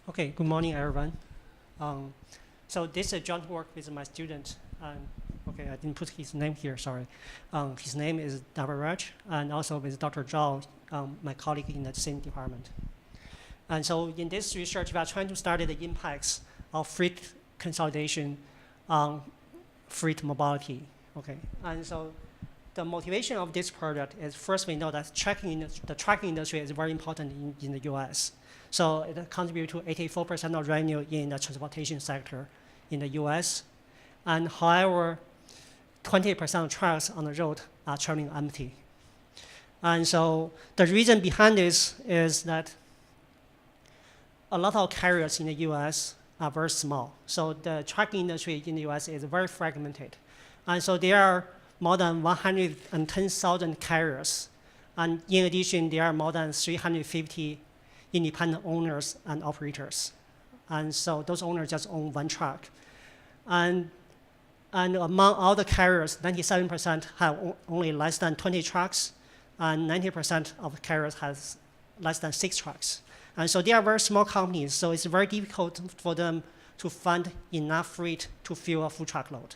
Okay, good morning, everyone. So this is a joint work with my student. Okay, I didn't put his name here, sorry. His name is Davaraj, and also with Dr. Zhao, my colleague in the same department. And so in this research, we are trying to study the impacts of freight consolidation on freight mobility. Okay, and so the motivation of this project is first we know that the trucking industry is very important in the US. So it contributes to 84% of revenue in the transportation sector in the US. And however, 20% of trucks on the road are traveling empty. And so the reason behind this is that a lot of carriers in the US are very small. So the trucking industry in the US is very fragmented. And so there are more than 110,000 carriers. And in addition, there are more than 350 independent owners and operators. And so those owners just own one truck. And among all the carriers, 97% have only less than 20 trucks, and 90% of the carriers has less than 6 trucks. And so they are very small companies, so it's very difficult for them to find enough freight to fill a full truckload.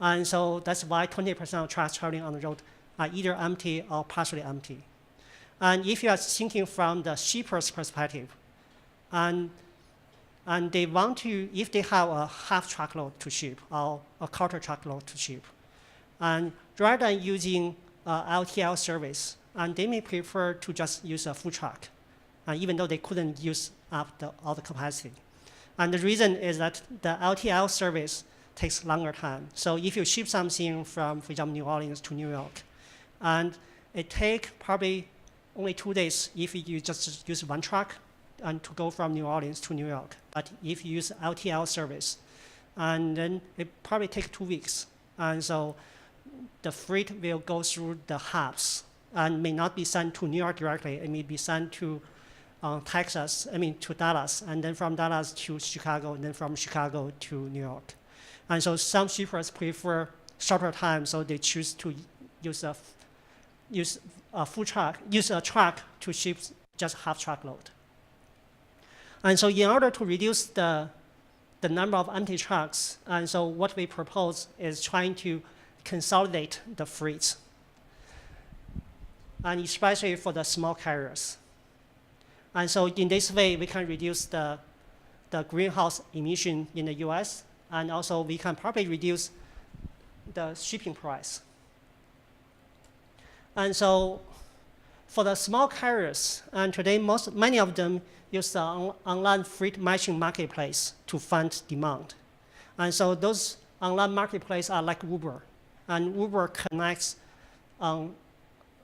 And so that's why 20% of trucks traveling on the road are either empty or partially empty. And if you are thinking from the shipper's perspective, and they want to, if they have a half truckload to ship or a quarter truckload to ship, and rather than using LTL service, and they may prefer to just use a full truck, even though they couldn't use up all the capacity. And the reason is that the LTL service takes longer time. So if you ship something from, for example, New Orleans to New York, and it takes probably only 2 days if you just use one truck and to go from New Orleans to New York. But if you use LTL service, and then it probably takes 2 weeks. And so the freight will go through the hubs and may not be sent to New York directly. It may be sent to to Dallas, and then from Dallas to Chicago, and then from Chicago to New York. And so some shippers prefer shorter time, so they choose to use a truck to ship just half truckload. And so in order to reduce the number of empty trucks, and so what we propose is trying to consolidate the freight, and especially for the small carriers. And so in this way, we can reduce the greenhouse emission in the US, and also we can probably reduce the shipping price. And so for the small carriers, and today many of them use the online freight matching marketplace to find demand. And so those online marketplaces are like Uber, and Uber connects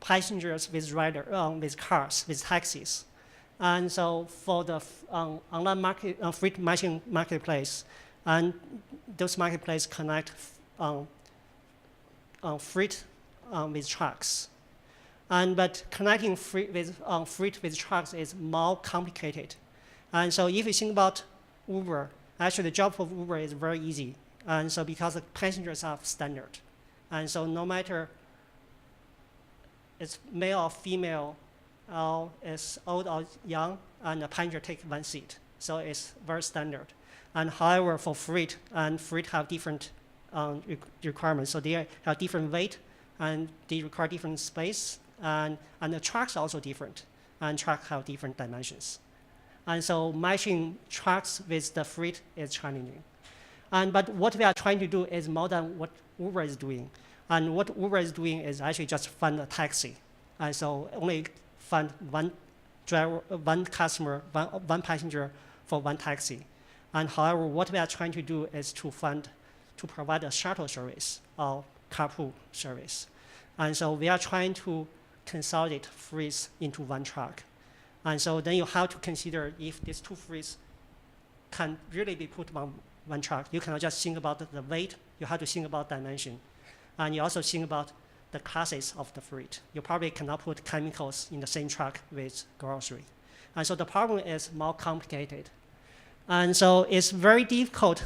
passengers with cars, with taxis. And so for the online freight matching marketplace, and those marketplaces connect freight with trucks. But connecting freight with trucks is more complicated. And so if you think about Uber, actually the job of Uber is very easy. And so because the passengers are standard. And so no matter it's male or female, or it's old or young, and the passenger takes one seat. So it's very standard. And however, for freight, and freight have different requirements. So they have different weight, and they require different space, and the trucks are also different, and trucks have different dimensions. And so matching trucks with the freight is challenging. But what we are trying to do is more than what Uber is doing. And what Uber is doing is actually just fund a taxi. And so only fund one driver, one customer, one passenger for one taxi. And however, what we are trying to do is to provide a shuttle service or carpool service. And so we are trying to consolidate freights into one truck. And so then you have to consider if these two freights can really be put on one truck. You cannot just think about the weight, you have to think about dimension. And you also think about the classes of the freight. You probably cannot put chemicals in the same truck with grocery. And so the problem is more complicated. And so it's very difficult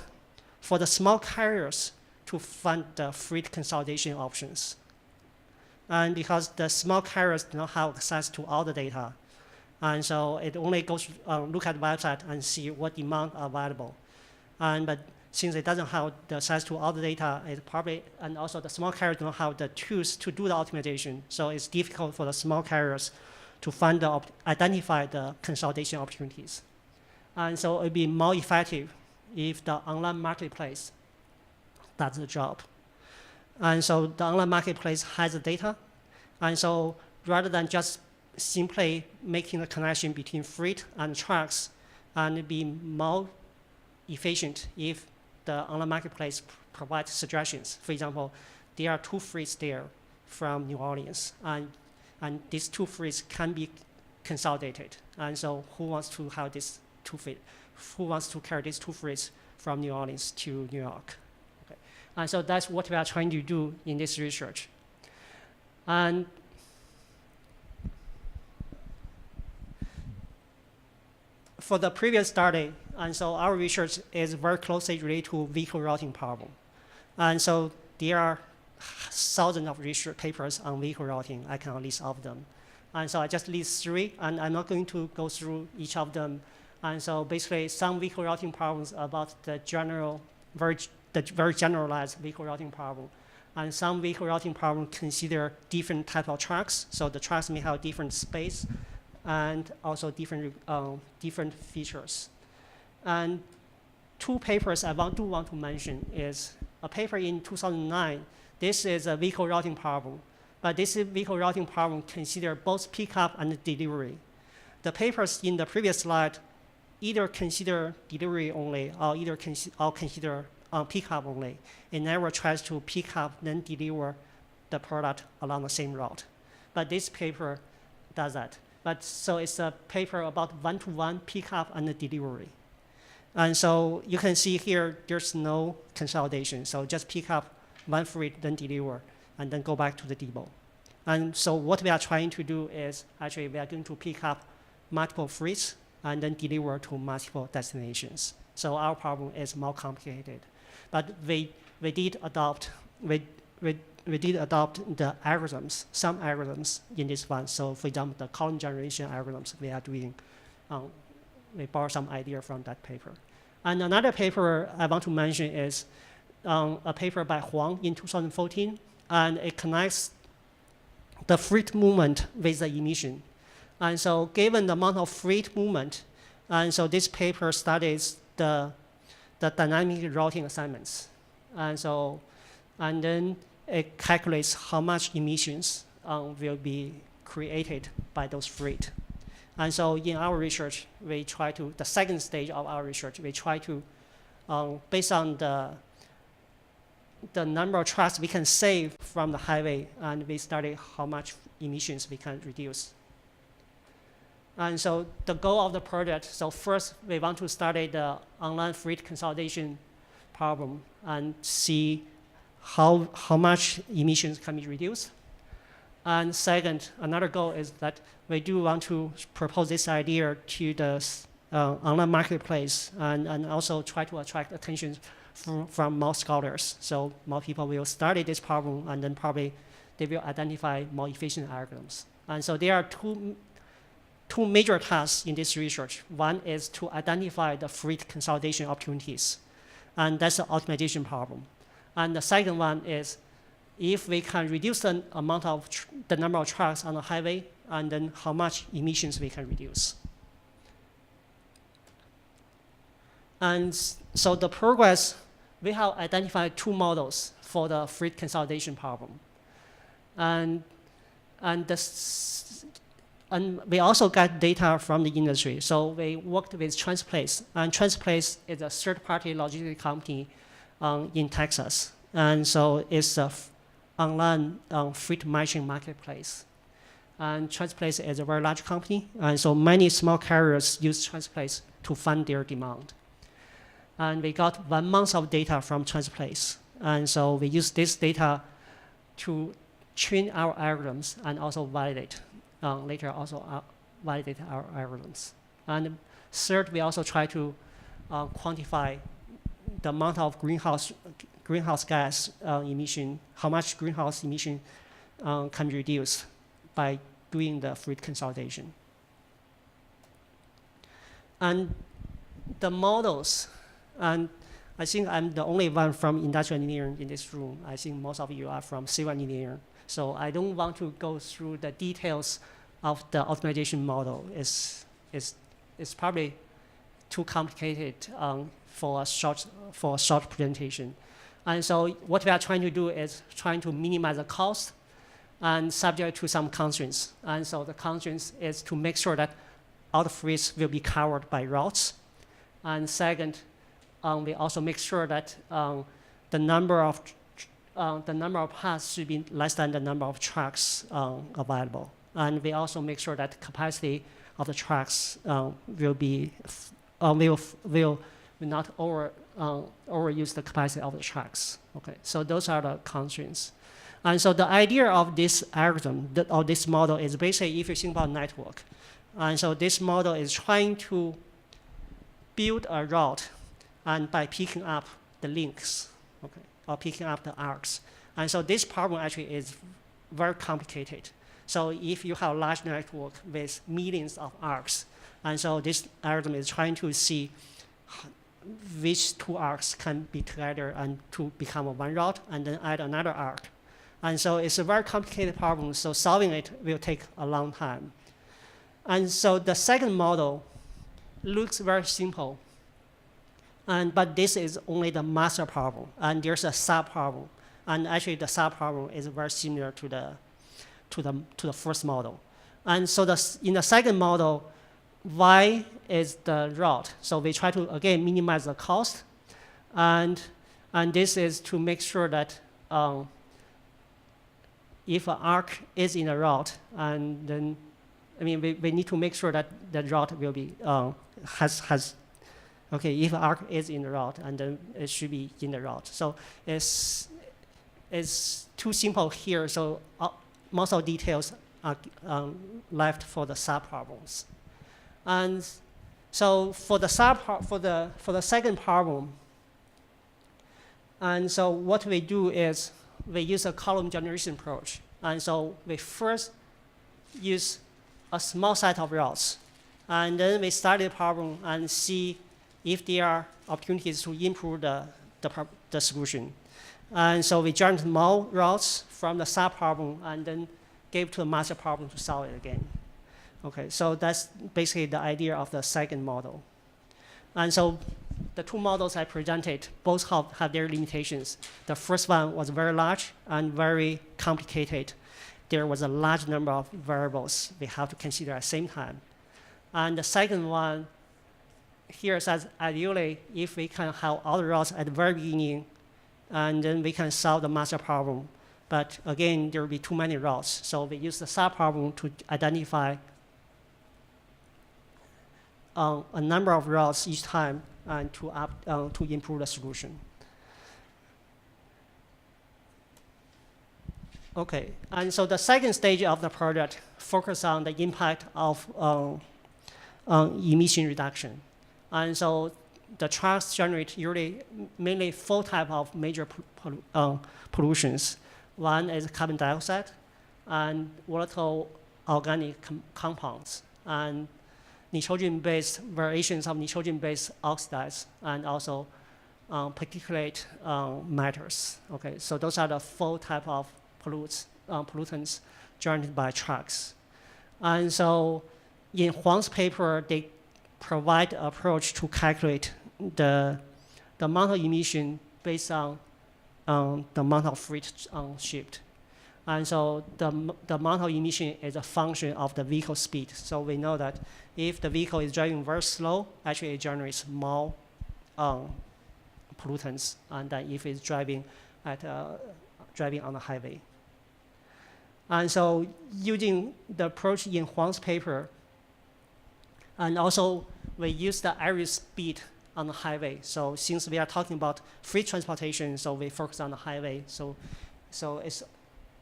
for the small carriers to fund the freight consolidation options. And because the small carriers do not have access to all the data, And so it only goes look at the website and see what demand are available. But since it doesn't have the access to all the data, it probably, and also the small carriers don't have the tools to do the optimization. So it's difficult for the small carriers to find identify the consolidation opportunities. And so it'd be more effective if the online marketplace does the job. And so the online marketplace has the data. And so rather than just simply making the connection between freight and trucks, and it'd be more efficient if the online marketplace provides suggestions. For example, there are 2 freights there from New Orleans, and these 2 freights can be consolidated. And so who wants to have this 2 freight? Who wants to carry these 2 freights from New Orleans to New York? Okay. And so that's what we are trying to do in this research. And for the previous study, and so our research is very closely related to vehicle routing problem. And so there are thousands of research papers on vehicle routing. I cannot list all of them. And so I just list 3, and I'm not going to go through each of them. And so basically, some vehicle routing problems about the very generalized vehicle routing problem. And some vehicle routing problems consider different type of trucks. So the trucks may have different space and also different features. And 2 papers I want to mention is a paper in 2009. This is a vehicle routing problem. But this vehicle routing problem considers both pickup and delivery. The papers in the previous slide either consider delivery only or consider pickup only. It never tries to pick up then deliver the product along the same route. But this paper does that. But so it's a paper about one-to-one pickup and delivery. And so you can see here, there's no consolidation. So just pick up one freight, then deliver, and then go back to the depot. And so what we are trying to do is actually we are going to pick up multiple freights and then deliver to multiple destinations. So our problem is more complicated. But we did adopt the algorithms, some algorithms in this one. So for example, the column generation algorithms we are doing, we borrow some idea from that paper. And another paper I want to mention is a paper by Huang in 2014, and it connects the freight movement with the emission. And so given the amount of freight movement, and so this paper studies the dynamic routing assignments. And then it calculates how much emissions will be created by those freight. And so in our research, we try to, the second stage of our research, we try to, based on the number of trucks we can save from the highway, and we study how much emissions we can reduce. And so the goal of the project, so first we want to study the online freight consolidation problem and see how much emissions can be reduced. And second, another goal is that we do want to propose this idea to the online marketplace and also try to attract attention from more scholars. So more people will study this problem, and then probably they will identify more efficient algorithms. And so there are two major tasks in this research. One is to identify the freight consolidation opportunities, and that's the optimization problem. And the second one is if we can reduce the amount of the number of trucks on the highway, and then how much emissions we can reduce. And so the progress, we have identified 2 models for the freight consolidation problem. And we also got data from the industry. So we worked with Tran-SET, and Tran-SET is a third-party logistics company in Texas. And so it's an online freight matching marketplace. And Tran-SET is a very large company, and so many small carriers use Tran-SET to fund their demand. And we got 1 month of data from Tran-SET. And so we use this data to train our algorithms and also validate, later also validate our algorithms. And third, we also try to quantify the amount of greenhouse gas emission, how much greenhouse emission can be reduced by doing the freight consolidation. And the models, and I think I'm the only one from industrial engineering in this room. I think most of you are from civil engineering. So I don't want to go through the details of the optimization model. It's probably too complicated for a short presentation. And so what we are trying to do is trying to minimize the cost and subject to some constraints. And so the constraints is to make sure that all the freeze will be covered by routes. And second, we also make sure that the number of paths should be less than the number of tracks available. And we also make sure that capacity of the tracks will not overuse the capacity of the tracks. Okay, so those are the constraints. And so the idea of this algorithm, of this model, is basically if you think about network. And so this model is trying to build a route, and by picking up the links, okay, or picking up the arcs. And so this problem actually is very complicated. So if you have a large network with millions of arcs, and so this algorithm is trying to see which two arcs can be together and to become a one route, and then add another arc. And so it's a very complicated problem, so solving it will take a long time. And so the second model looks very simple, but this is only the master problem, and there's a sub-problem. And actually the sub-problem is very similar to the first model. And so in the second model, Y is the route. So we try to, again, minimize the cost. And this is to make sure that if an arc is in a route, and then, I mean, we need to make sure that the route will be, okay, if an arc is in the route, and then it should be in the route. So it's too simple here, so most of the details are left for the sub-problems. And so for the second problem, and so what we do is we use a column generation approach. And so we first use a small set of routes, and then we study the problem and see if there are opportunities to improve the solution. And so we generate more routes from the sub-problem and then give to the master problem to solve it again. Okay, so that's basically the idea of the second model. And so the two models I presented both have their limitations. The first one was very large and very complicated. There was a large number of variables we have to consider at the same time. And the second one here says, ideally, if we can have all the routes at the very beginning, and then we can solve the master problem. But again, there will be too many routes. So we use the sub-problem to identify a number of routes each time and to improve the solution. Okay, and so the second stage of the project focuses on the impact of emission reduction. And so the trucks generate usually mainly 4 types of major pollutions. One is carbon dioxide and volatile organic compounds, and nitrogen-based variations of nitrogen-based oxides, and also particulate matters. Okay, so those are the 4 types of pollutants generated by trucks. And so in Huang's paper, they provide an approach to calculate the amount of emission based on the amount of freight shipped. And so the amount of emission is a function of the vehicle speed. So we know that if the vehicle is driving very slow, actually it generates more pollutants than if it's driving on the highway. And so using the approach in Huang's paper, and also we use the average speed on the highway. So since we are talking about freight transportation, so we focus on the highway. So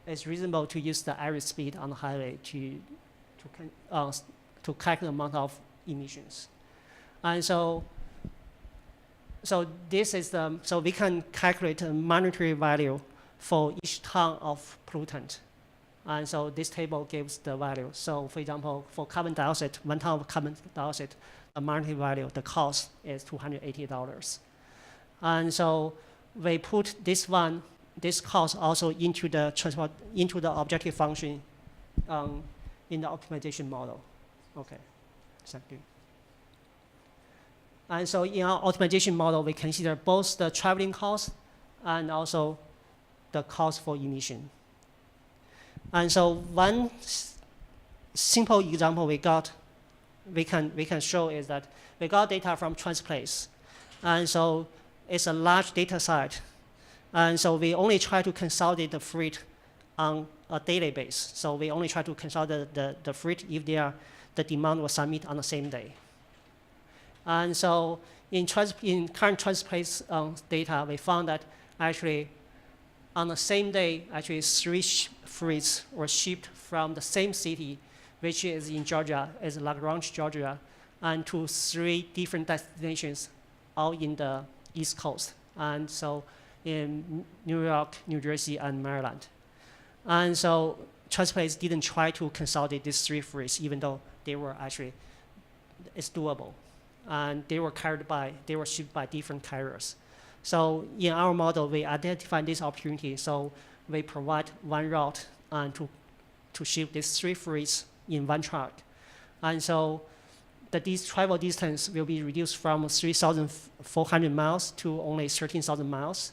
it's reasonable to use the average speed on the highway to calculate the amount of emissions. And so this is so we can calculate a monetary value for each ton of pollutant. And so this table gives the value. So for example, for carbon dioxide, 1 ton of carbon dioxide, a monetary value, the cost is $280. And so we put this cost also into the objective function in the optimization model. Okay, thank you. And so in our optimization model, we consider both the traveling cost and also the cost for emission. And so one simple example we can show is that we got data from Tran-SET. And so it's a large data set. And so we only try to consolidate the freight on a daily basis. So we only try to consolidate the freight if the demand was submitted on the same day. And so in current Tran-SET data, we found that actually on the same day, actually 3 freights were shipped from the same city, which is in Georgia, is Lagrange, Georgia, and to 3 different destinations all in the East Coast. And so in New York, New Jersey, and Maryland. And so Tran-SET didn't try to consolidate these 3 freights, even though they were actually, it's doable. And they were shipped by different carriers. So in our model, we identified this opportunity. So we provide one route to ship these 3 freights in one truck. And so the travel distance will be reduced from 3,400 miles to only 13,000 miles.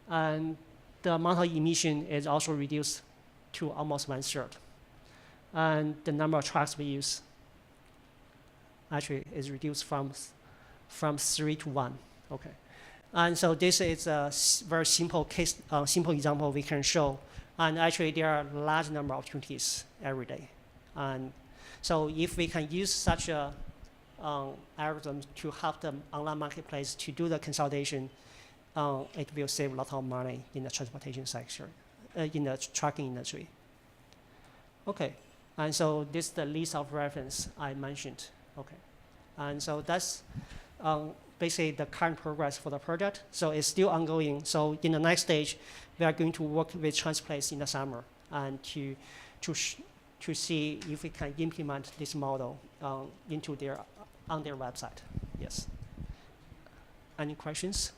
And the amount of emission is also reduced to almost 1/3. And the number of trucks we use actually is reduced from 3 to 1. Okay. And so this is a very simple simple example we can show. And actually, there are a large number of opportunities every day. And so if we can use such a algorithm to help the online marketplace to do the consolidation, it will save a lot of money in the transportation sector, in the trucking industry. Okay, and so this is the list of reference I mentioned. Okay, and so that's basically the current progress for the project. So it's still ongoing. So in the next stage, we are going to work with Tran-SET in the summer and to see if we can implement this model on their website. Yes. Any questions?